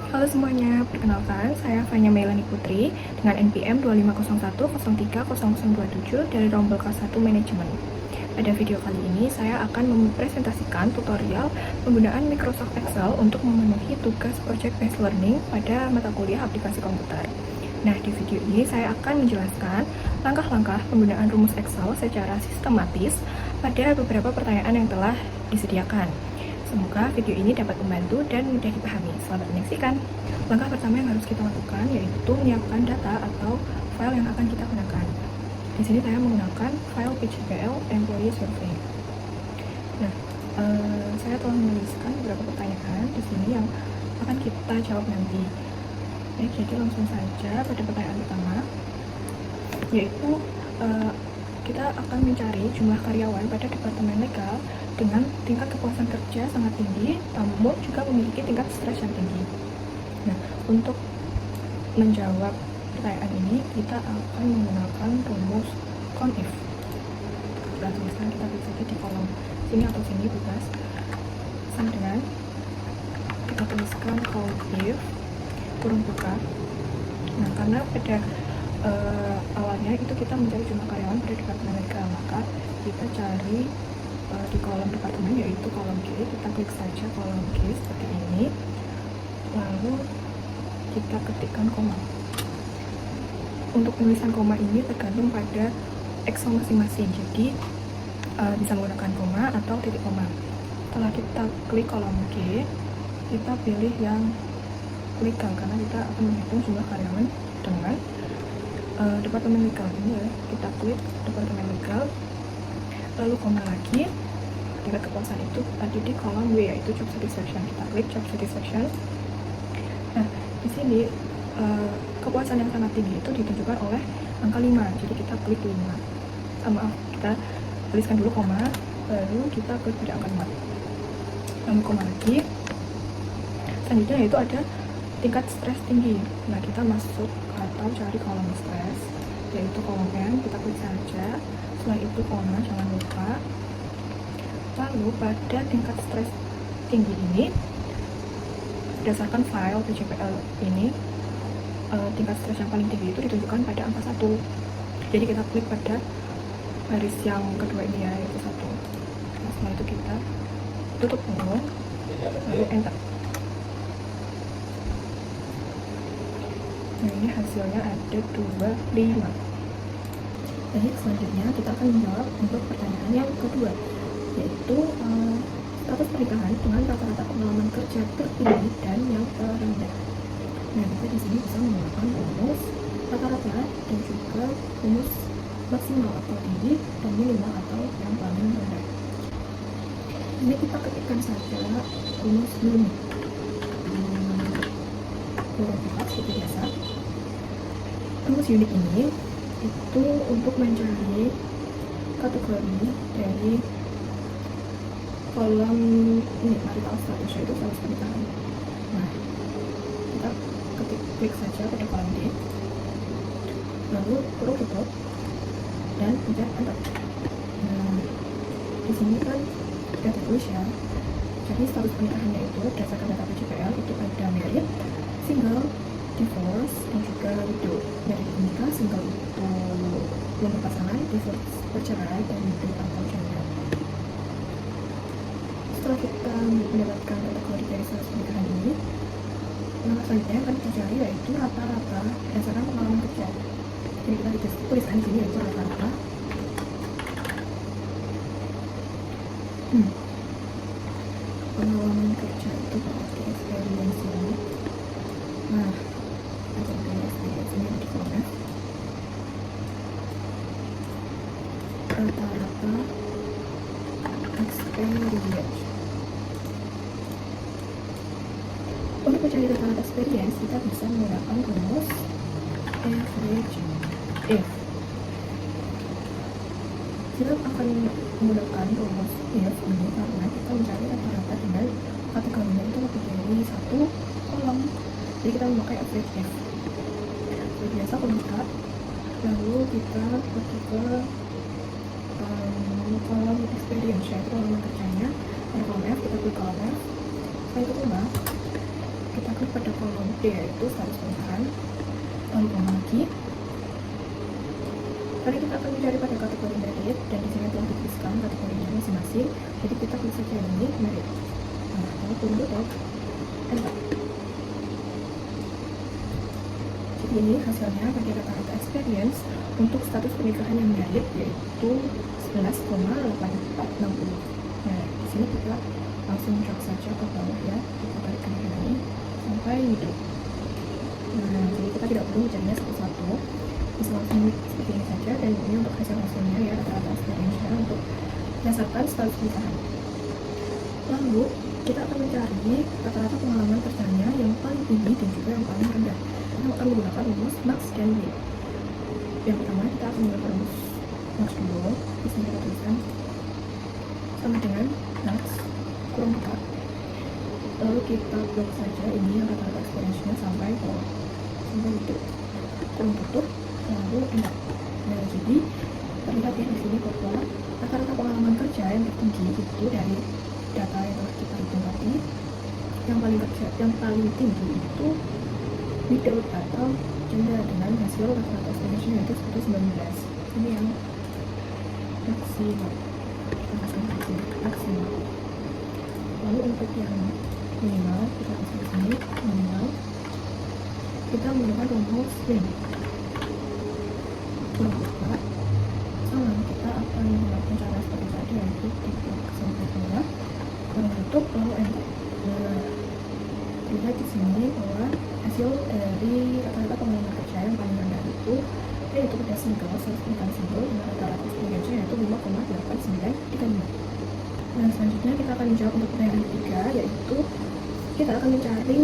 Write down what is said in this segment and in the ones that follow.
Halo semuanya, perkenalkan saya Fanya Meilani Putri dengan NPM 2501030027 dari Rombel Kelas 1 Manajemen. Pada video kali ini saya akan mempresentasikan tutorial penggunaan Microsoft Excel untuk memenuhi tugas Project Based Learning pada mata kuliah aplikasi komputer. Nah, di video ini saya akan menjelaskan langkah-langkah penggunaan rumus Excel secara sistematis pada beberapa pertanyaan yang telah disediakan. Semoga video ini dapat membantu dan mudah dipahami. Selamat menyaksikan. Langkah pertama yang harus kita lakukan yaitu menyiapkan data atau file yang akan kita gunakan. Di sini saya menggunakan file PCPL Employee Survey. Nah, saya telah menuliskan beberapa pertanyaan di sini yang akan kita jawab nanti. Jadi langsung saja pada pertanyaan pertama, yaitu kita akan mencari jumlah karyawan pada departemen legal dengan tingkat kepuasan kerja sangat tinggi, namun juga memiliki tingkat stres yang tinggi. Nah, untuk menjawab pertanyaan ini, kita akan menggunakan rumus CONIF. Kita tuliskan, kita tulis di kolom sini atau sini bebas. Sama dengan kita tuliskan CONIF kurung buka. Nah, karena pada awalnya itu kita mencari jumlah karyawan pada departemen legal, maka kita cari di kolom departemen, yaitu kolom G. Kita klik saja kolom G seperti ini, lalu kita ketikkan koma. Untuk penulisan koma ini tergantung pada Excel masing-masing, jadi bisa menggunakan koma atau titik koma. Setelah kita klik kolom G, kita pilih yang legal karena kita akan menghitung jumlah karyawan dengan departemen legal ini ya. Kita klik departemen legal, lalu koma lagi. Tingkat kepuasan itu tadi di kolom W, yaitu job satisfaction. Kita klik job satisfaction. Nah, di sini kepuasan yang sangat tinggi itu ditunjukkan oleh angka 5. Jadi kita klik 5. Maaf, kita tuliskan dulu koma, lalu kita klik pada angka 5. Lalu koma lagi. Selanjutnya yaitu ada tingkat stres tinggi. Nah, kita masuk atau cari kolom stres, yaitu kolom N. Kita klik saja. Setelah itu koma, jangan lupa. Lalu pada tingkat stres tinggi ini, berdasarkan file PCPL ini, tingkat stres yang paling tinggi itu ditunjukkan pada angka 1. Jadi kita klik pada baris yang kedua ini ya, yaitu 1. Nah, setelah itu kita tutup kurung, lalu enter. Nah, ini hasilnya ada 25. Jadi selanjutnya kita akan menjawab untuk pertanyaan yang kedua, yaitu status pernikahan dengan rata-rata pengalaman kerja tertinggi dan yang terendah. Nah, kita di sini bisa menggunakan rumus rata-rata dan juga rumus maksimal atau tinggi dan minimal atau yang paling rendah. Ini kita ketikkan saja rumus unit. Seperti biasa. Rumus unit ini itu untuk mencari kategori dari kolom ini marital status, yaitu status pernikahan. Nah, kita klik saja pada kolom D, lalu kurung tutup dan pencet enter. Nah, di sini kan sudah ditulis ya. Jadi status pernikahannya itu berdasarkan data PCPL itu ada married, single, divorce, dan juga widow. Dari menikah, single itu belum berpasangan, divorce bercerai, dan widow atau janda. Setelah kita mendapatkan kategori dari status pernikahan ini, langkah selanjutnya akan kita cari yaitu rata-rata berdasarkan pengalaman kerja. Jadi kita tuliskan di sini yaitu rata-rata. Pengalaman kerja itu berarti experience ini. Nah, ada experience ini di kolom F. Rata-rata experience. Untuk mencari rata-rata experience, kita bisa menggunakan rumus average if. Kita akan menggunakan rumus if ini karena kita mencari rata-rata dengan kategorinya itu lebih dari 1 kolom. Jadi kita memakai average if. Seperti biasa penutup, lalu kita pergi ke kolom experience, yaitu pengalaman kerjanya. Ada kolom F, kita klik kolom F. Setelah itu kita klik pada kolom D yaitu status pernikahan, lalu koma lagi. Tadi kita akan mencari pada kategori merit, dan di sini telah dituliskan kategorinya masing-masing. Jadi kita klik saja ini merit. Nah, lalu tunggu dan enter. Jadi ini hasilnya bagi rata-rata experience untuk status pernikahan yang merit yaitu 11,8460. Nah, di sini kita langsung drag saja ke bawah ya, kita tarik ke ini sampai hidup. Nah, jadi kita tidak perlu mencarinya satu-satu, bisa langsung seperti ini saja. Dan ini untuk hasilnya ya, rata-rata experience-nya untuk berdasarkan status pernikahan. Lalu kita akan mencari rata-rata pengalaman kerjanya yang paling tinggi dan juga yang paling rendah. Kita akan menggunakan rumus max dan min. Yang pertama kita akan menggunakan rumus max dulu. Di sini kita tuliskan sama dengan max kurang 4. Lalu kita blok saja ini yang rata-rata experience-nya sampai bawah, sampai itu kurang tutup, lalu enter. Nah, jadi terlihat ya di sini bahwa rata-rata pengalaman kerja yang tertinggi itu dari data yang telah kita hitung tadi, yang paling tinggi itu without atau jumlah dengan hasil rata-rata experience yaitu 119. Ini yang maksimal. Lalu untuk yang minimal, kita bisa di sini minimal kita menggunakan rumus min. Kurang 4 sama, kita akan menggunakan cara seperti tadi yaitu titik sampai bawah, kurang tutup, lalu enter. Nah, lihat di sini bahwa hasil dari rata-rata pengalaman kerja yang paling rendah itu yaitu pada single, status pernikahan single dengan rata-rata experience yaitu 5,8935. Nah, selanjutnya kita akan menjawab untuk pertanyaan ketiga, yaitu kita akan mencari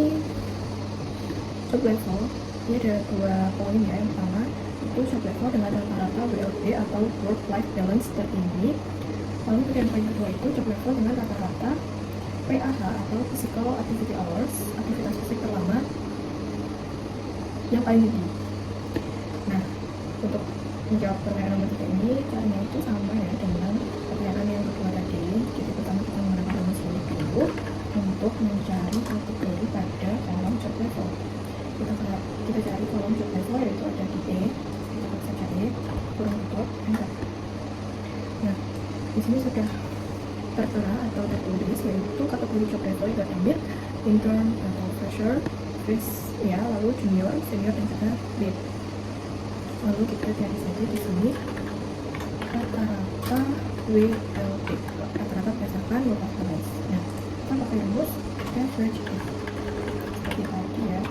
job level. Ini ada 2 poin ya. Yang pertama itu job level dengan rata-rata WLB atau work life balance tertinggi. Lalu yang poin kedua itu job level dengan rata-rata PAH atau physical activity hours, aktivitas fisik terlama yang paling tinggi. Nah, untuk menjawab pertanyaan nomor 3 ini caranya itu sama ya dengan pertanyaan yang kedua tadi. Jadi pertama kita menggunakan rumus ini dulu untuk mencari kategori pada kolom job level. Kita cari kolom job level yaitu ada di E. Kita klik saja E, kurang tutup, enter. Nah, di sini sudah tertera atau tertulis yaitu kategori job level yang mid, intern atau fresher, ya, lalu junior, senior, dan juga lead. Lalu kita cari saja di sini rata-rata WLT, rata-rata berdasarkan local balance. Nah, kita pakai rumus average if seperti tadi ya,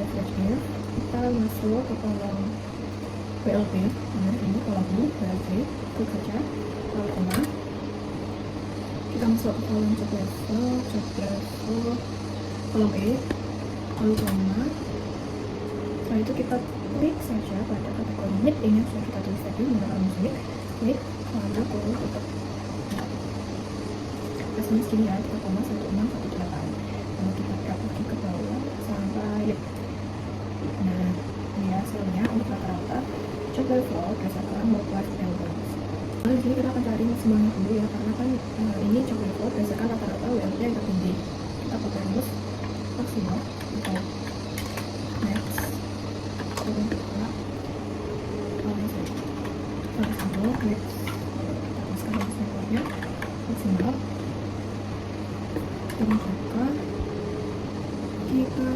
average if. Kita masuk ke kolom WLT. Nah, ini kolom I WLT, klik saja, lalu koma. Kita masuk ke kolom job level, kolom E, lalu koma. Setelah itu kita klik saja pada kategori mid, ini yang sudah kita tulis tadi menggunakan rumus mid, lalu kurung tutup. Hasilnya segini ya, 3,1618. Lalu kita drag lagi ke bawah sampai lead. Nah, ini hasilnya untuk rata-rata job level berdasarkan work life balance. Lalu di sini kita akan cari maksimalnya dulu ya, karena kan ini job level berdasarkan rata-rata WLT yang tertinggi. Kita pakai rumus maksimal atau max turun ke bawah, maksimal max. Kita sekarang maksimalnya maksimal turun juga. Kita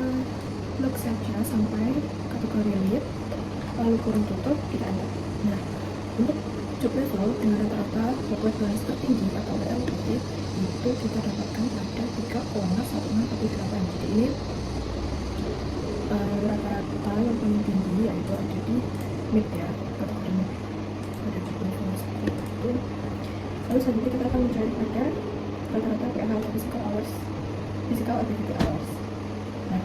lock saja sampai kategori lead, lalu kurung tutup, kita enter. Nah, untuk job level dengan rata-rata work life balance tertinggi atau WLT itu kita dapatkan pada 3,1618. Jadi ini rata-rata yang paling tinggi yaitu ada di mid ya, kategori mid, ada job level seperti itu. Lalu selanjutnya kita akan mencari pada rata-rata PH atau physical activity hours. Nah,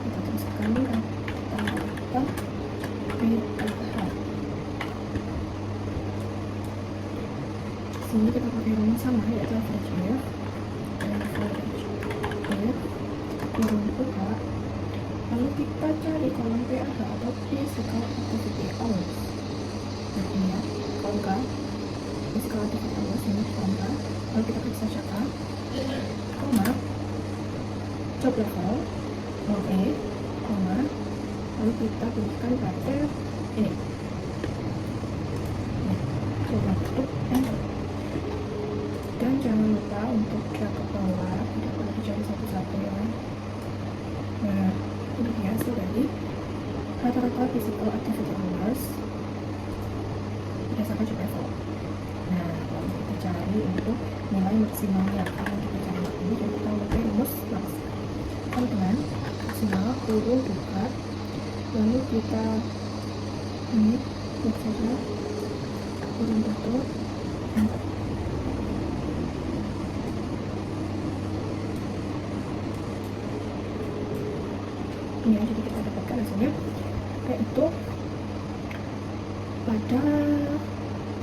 kita tuliskan rata-rata PH. Sini kita pakai rumus sama yaitu average if, kurung buka. Lalu kita cari kolom PAH atau physical activity hours. Nah, ini ya, kolom K, physical activity hours, ini kolom K. Lalu kita klik saja K, koma, job level, lalu kita pilihkan pada ini. Coba tutup enter. Dan jangan lupa untuk drag ke bawah, tidak perlu dicari satu-satu ya. Nah, ini dia tadi rata-rata physical activity hours berdasarkan job level. Nah, kalau kita cari untuk nilai maksimalnya, kalau kita cari ini, jadi kita pakai rumus max. Teman-teman, maksimal kurung buka, lalu kita ini klik saja kurung tutup, enter. Ini jadi kita dapatkan hasilnya kayak itu pada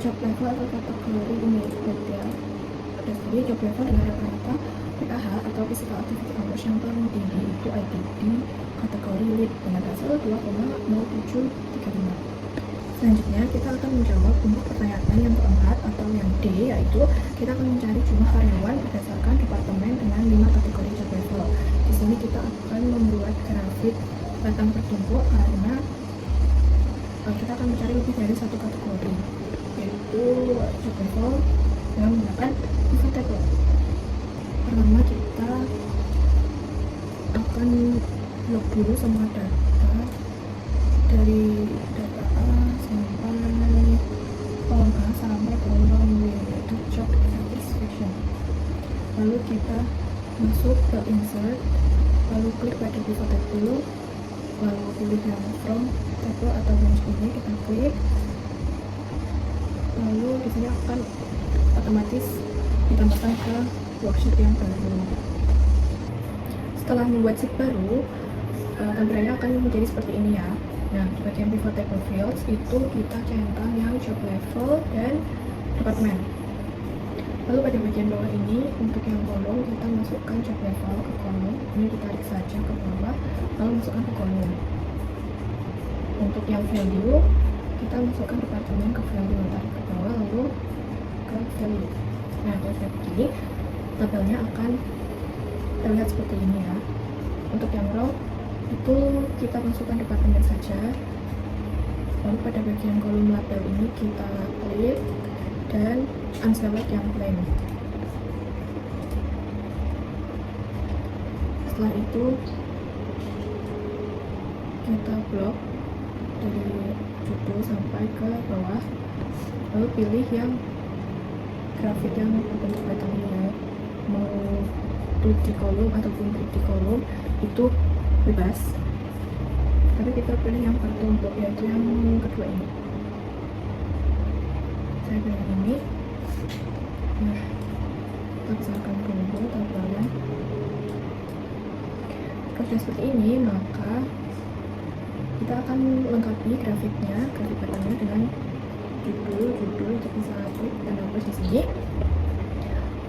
job level atau kategori ini ya. Jadi job level dengan rata-rata PAH atau physical activity hours yang paling tinggi itu ITD kategori lead dengan hasil 2,0735. Selanjutnya kita akan menjawab untuk pertanyaan yang keempat atau yang D, yaitu kita akan mencari jumlah karyawan berdasarkan departemen dengan 5 kategori job level. Di sini kita akan membuat grafik batang bertumpuk karena kita akan mencari lebih dari satu kategori, yaitu job level dengan menggunakan pivot table. Pertama kita akan log dulu semua data dari data A sampai kolom A sampai kolom B, yaitu job satisfaction. Lalu kita masuk ke insert, lalu klik pada pivot table, lalu pilih yang from table atau bench ini, kita klik, lalu di sini akan otomatis ditambahkan ke worksheet yang baru. Setelah membuat sheet baru, tampilannya akan menjadi seperti ini ya. Nah, di bagian pivot table fields itu kita centang yang job level dan departemen. Lalu pada bagian bawah ini untuk yang kolom kita masukkan job level ke kolom. Ini ditarik saja ke bawah, lalu masukkan ke kolom. Untuk yang value kita masukkan departemen ke value, tarik ke bawah lalu ke value. Nah, kalau seperti ini tabelnya akan terlihat seperti ini ya. Untuk yang row itu kita masukkan departemen saja, lalu pada bagian kolom label ini kita klik dan unselect yang blank. Setelah itu kita blok dari judul sampai ke bawah, lalu pilih yang grafik yang berbentuk batang ini, mau klik di kolom ataupun klik di kolom itu bebas, tapi kita pilih yang bertumpuk, yaitu yang kedua ini. Saya pilih ini. Nah, kita besarkan dulu tabelnya. Kalau sudah seperti ini, maka kita akan lengkapi grafiknya, grafik batangnya dengan judul itu bisa klik dan hapus di sini.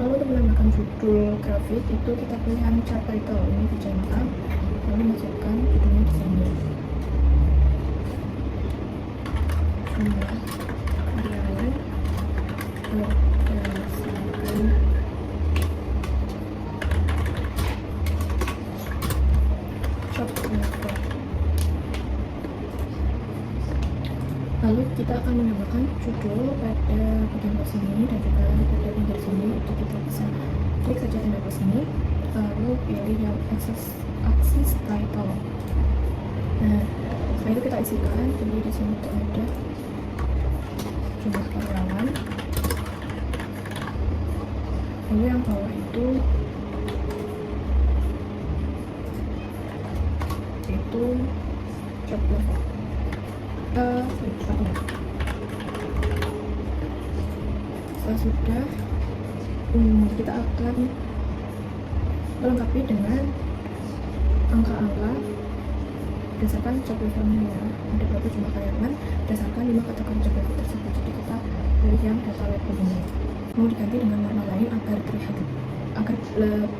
Lalu untuk menambahkan judul grafik itu kita pilih yang chart title, ini dicentang, lalu masukkan judulnya di sini. Jumlah karyawan berdasarkan job level. Lalu kita akan menambahkan judul pada bagian bawah sini dan juga pada pinggir sini. Itu kita bisa klik saja tanda plus ini, lalu pilih yang axis title. Nah, setelah itu kita isikan. Jadi di sini itu ada jumlah karyawan. Lalu yang bawah itu job level. Setelah sudah, kita akan melengkapi dengan angka-angka berdasarkan job levelnya ya. Ada berapa jumlah karyawan berdasarkan 5 kategori job level tersebut. Jadi kita pilih yang data label ini. Mau diganti dengan warna lain agar terlihat, agar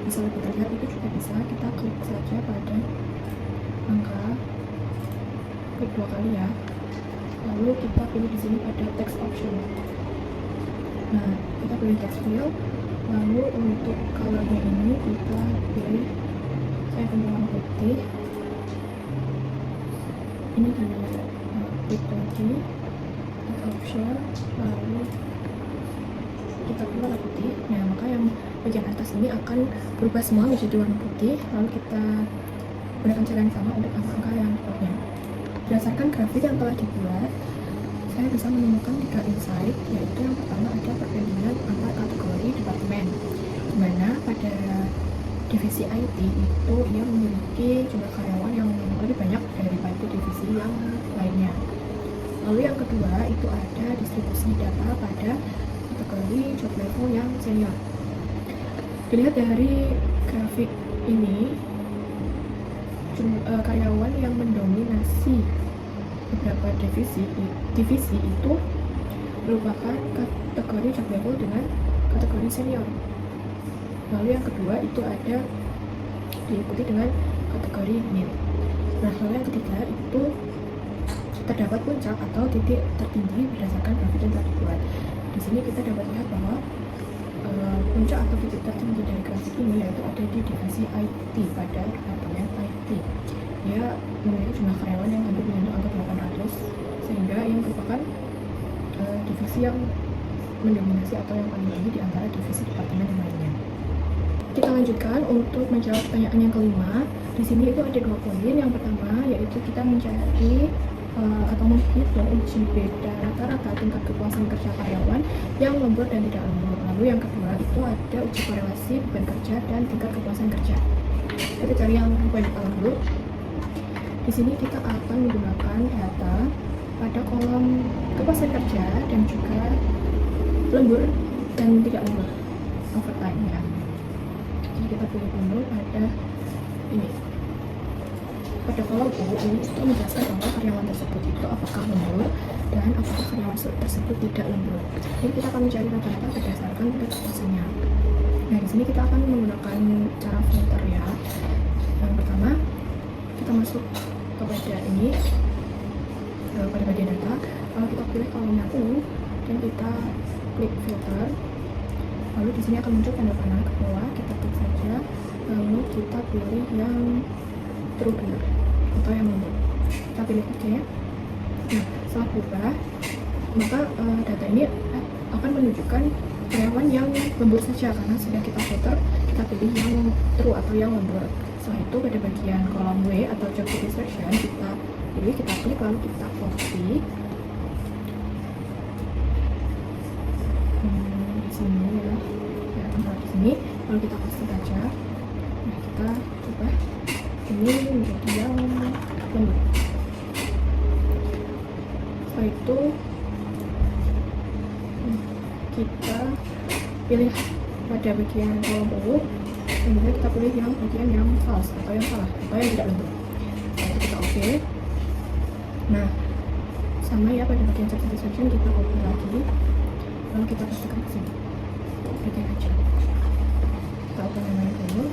bisa lebih terlihat, itu juga bisa. Kita klik saja pada angka, klik 2 kali ya. Lalu kita pilih di sini pada text option. Nah, kita pilih text field. Lalu untuk colornya ini kita pilih, saya pilih warna putih. ini di klik lagi di option, lalu kita pilih warna putih. Nah, maka yang bagian atas ini akan berubah semua menjadi warna putih. Lalu kita gunakan cara yang sama untuk angka-angka yang berikutnya. Berdasarkan grafik yang telah dibuat, saya bisa menemukan 3 insight, yaitu yang pertama ada perbandingan antar kategori departemen, di mana pada divisi IT itu ia memiliki jumlah karyawan yang lebih banyak daripada divisi yang lainnya. Lalu yang kedua itu ada distribusi data pada kategori job level yang senior. Dilihat dari grafik ini, karyawan yang mendominasi beberapa divisi itu merupakan kategori job level dengan kategori senior. Lalu yang kedua itu ada diikuti dengan kategori mid. Nah, lalu yang ketiga itu terdapat puncak atau titik tertinggi berdasarkan grafik yang telah dibuat. Di sini kita dapat lihat bahwa puncak atau titik tertinggi dari grafik ini yaitu ada di divisi IT pada departemen IT. Dia memiliki jumlah karyawan yang hampir menyentuh angka 800, sehingga yang merupakan divisi yang mendominasi atau yang paling tinggi di antara divisi departemen yang lainnya. Kita lanjutkan untuk menjawab pertanyaan yang kelima. Di sini itu ada 2 poin. Yang pertama yaitu kita mencari atau menghitung uji beda rata-rata tingkat kepuasan kerja karyawan yang lembur dan tidak lembur. Lalu yang kedua itu ada uji korelasi beban kerja dan tingkat kepuasan kerja. Kita cari yang poin pertama dulu. Di sini kita akan menggunakan data pada kolom kepuasan kerja dan juga lembur dan tidak lembur overtime ya. Jadi kita pilih dulu pada ini. Pada kolom U ini itu menjelaskan bahwa karyawan tersebut itu apakah lembur dan apakah karyawan tersebut tidak lembur. Jadi kita akan mencari rata-rata berdasarkan tingkat kepuasannya. Nah, di sini kita akan menggunakan cara filter ya. Yang pertama kita masuk kepada ini pada bagian data. Kalau kita pilih kolomnya U dan kita klik filter, lalu di sini akan muncul tanda panah ke bawah. Kita klik saja, lalu kita pilih yang true atau yang lembur. Kita pilih OK. Nah, setelah berubah, maka data ini akan menunjukkan karyawan yang lembur saja karena sudah kita filter. Kita pilih yang true atau yang lembur. Setelah itu pada bagian kolom W atau job satisfaction kita pilih, kita klik lalu kita copy. Di sini ya, di sini lalu kita paste saja. Nah, kita coba ini menjadi yang lembur. Setelah itu kita pilih pada bagian kolom U, kemudian kita pilih yang bagian yang false atau yang salah atau yang tidak lembur. Setelah itu kita OK. Nah, sama ya pada bagian job satisfaction kita copy lagi, lalu kita pastekan ke sini. Bagian aja. Kita open namanya dulu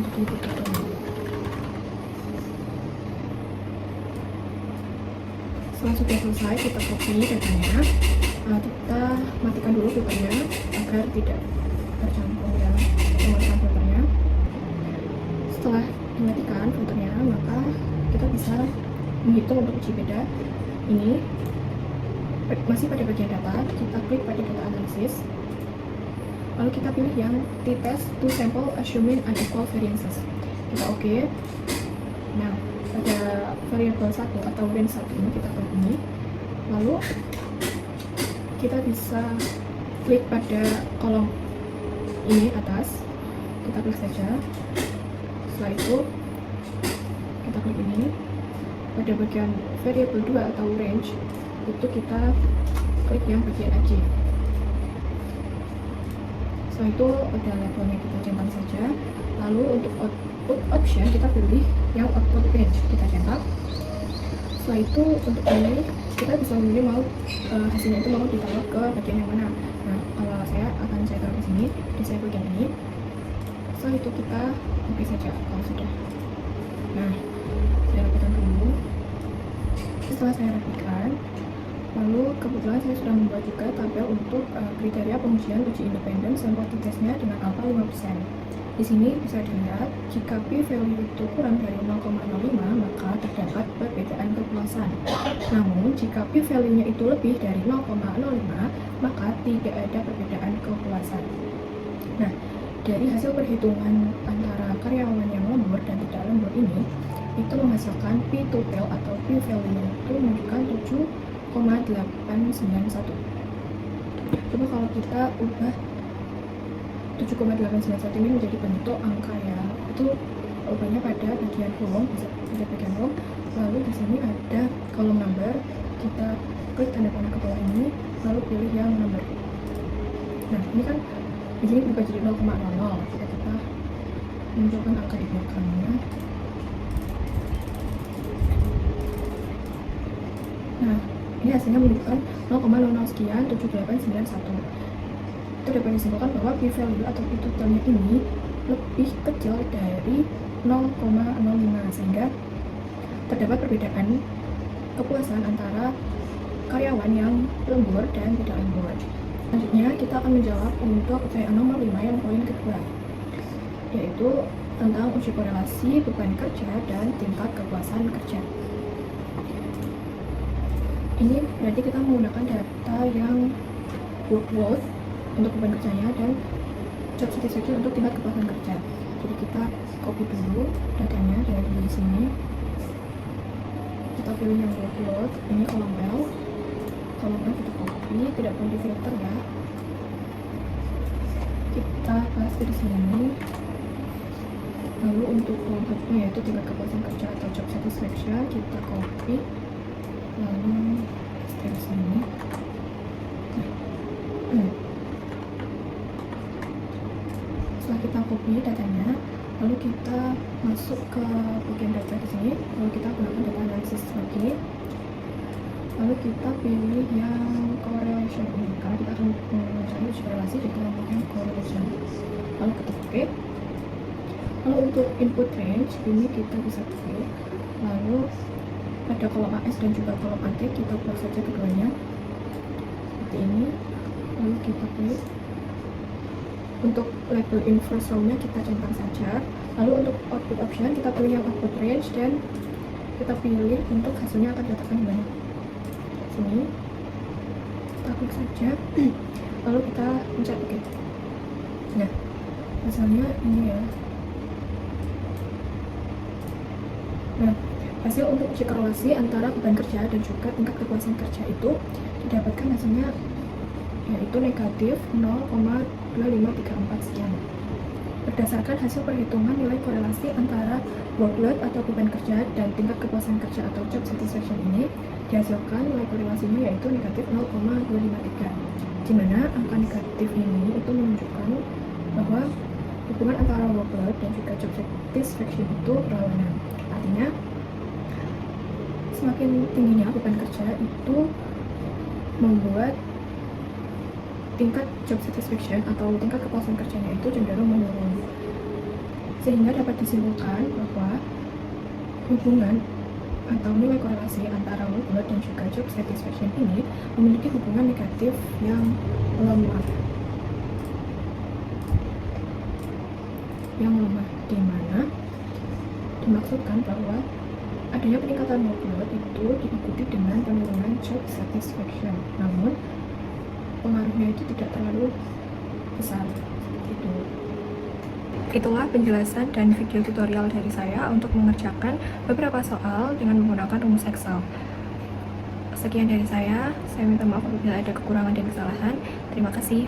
untuk dibuka dulu. Setelah sudah selesai, kita copy datanya. Kita matikan dulu filternya agar tidak tercampur ya pematikan filternya. Setelah dimatikan filternya, maka kita bisa menghitung untuk uji beda ini. Masih pada bagian data, kita klik pada data analisis, lalu kita pilih yang t-test to sample assuming unequal variances. Kita OK. Nah, pada variabel 1 atau range 1 ini kita klik ini, lalu kita bisa klik pada kolom ini atas, kita klik saja. Setelah itu kita klik ini, pada bagian variable 2 atau range itu kita klik yang bagian AJ. Setelah itu pada levelnya kita centang saja, lalu untuk output option kita pilih yang output range, kita centang. Setelah itu untuk ini kita bisa memilih mau hasilnya itu mau ditaruh ke bagian yang mana. Nah, kalau saya akan saya taruh di sini, di saya bagian ini. Setelah itu kita copy saja kalau sudah. Nah, saya rapikan dulu. Setelah saya rapikan, lalu kebetulan saya sudah membuat juga tabel untuk kriteria pengujian uji independen sampel testnya dengan alfa 5%. Di sini bisa dilihat, jika p-value itu kurang dari 0,05, maka terdapat perbedaan kepuasan. Namun, jika p-value-nya itu lebih dari 0,05, maka tidak ada perbedaan kepuasan. Nah, dari hasil perhitungan antara karyawan yang lembur dan tidak lembur ini, itu menghasilkan p-total atau p-value-nya itu menunjukkan 7,891. Coba kalau kita ubah 7,891 ini menjadi bentuk angka ya, itu ubahnya pada bagian kolom, bisa pada bagian kolom. Lalu di sini ada kolom number, kita klik tanda panah ke bawah ini, lalu pilih yang number. Nah, ini kan di sini berubah jadi 0,00. Jika kita menunjukkan angka di belakangnya, nah ini hasilnya menunjukkan 0,00 sekian 7891. Itu dapat disimpulkan bahwa p-value atau p-totalnya ini lebih kecil dari 0,05, sehingga terdapat perbedaan kepuasan antara karyawan yang lembur dan tidak lembur. Selanjutnya kita akan menjawab untuk pertanyaan nomor 5 yang poin kedua, yaitu tentang uji korelasi beban kerja dan tingkat kepuasan kerja. Ini berarti kita menggunakan data yang workload untuk beban kerjanya dan job satisfaction untuk tingkat kepuasan kerja. Jadi kita copy dulu datanya dari di sini. Kita pilih yang workload, ini kolom L. Kolom L kita copy, tidak perlu di filter ya. Kita paste di sini. Lalu untuk kolom H-nya yaitu tingkat kepuasan kerja atau job satisfaction, kita copy. Lalu paste di sini. Setelah kita copy datanya, lalu kita masuk ke bagian data di sini, lalu kita gunakan data analisis lagi, lalu kita pilih yang correlation ini karena kita akan mencari uji korelasi, jadi kita pilih correlation, lalu ketik OK. Lalu untuk input range ini kita bisa pilih, lalu pada kolom AS dan juga kolom AT kita buat saja keduanya seperti ini, lalu kita pilih. Untuk label inverse row-nya kita centang saja. Lalu untuk output option kita pilih yang output range dan kita pilih untuk hasilnya akan didapatkan di mana. Sini kita klik saja. Lalu kita pencet OK. Nah, hasilnya ini ya. Nah, hasil untuk uji korelasi antara beban kerja dan juga tingkat kepuasan kerja itu didapatkan hasilnya yaitu negatif 0,2534 sekian. Berdasarkan hasil perhitungan nilai korelasi antara workload atau beban kerja dan tingkat kepuasan kerja atau job satisfaction ini dihasilkan nilai korelasinya yaitu negatif 0,253, di mana angka negatif ini itu menunjukkan bahwa hubungan antara workload dan juga job satisfaction itu berlawanan. Artinya semakin tingginya beban kerja itu membuat tingkat job satisfaction atau tingkat kepuasan kerjanya itu cenderung menurun, sehingga dapat disimpulkan bahwa hubungan atau nilai korelasi antara workload dan juga job satisfaction ini memiliki hubungan negatif yang lemah, di mana dimaksudkan bahwa adanya peningkatan workload itu diikuti dengan penurunan job satisfaction, namun pengaruhnya itu tidak terlalu besar. Itulah penjelasan dan video tutorial dari saya untuk mengerjakan beberapa soal dengan menggunakan rumus Excel. Sekian dari saya minta maaf apabila ada kekurangan dan kesalahan. Terima kasih.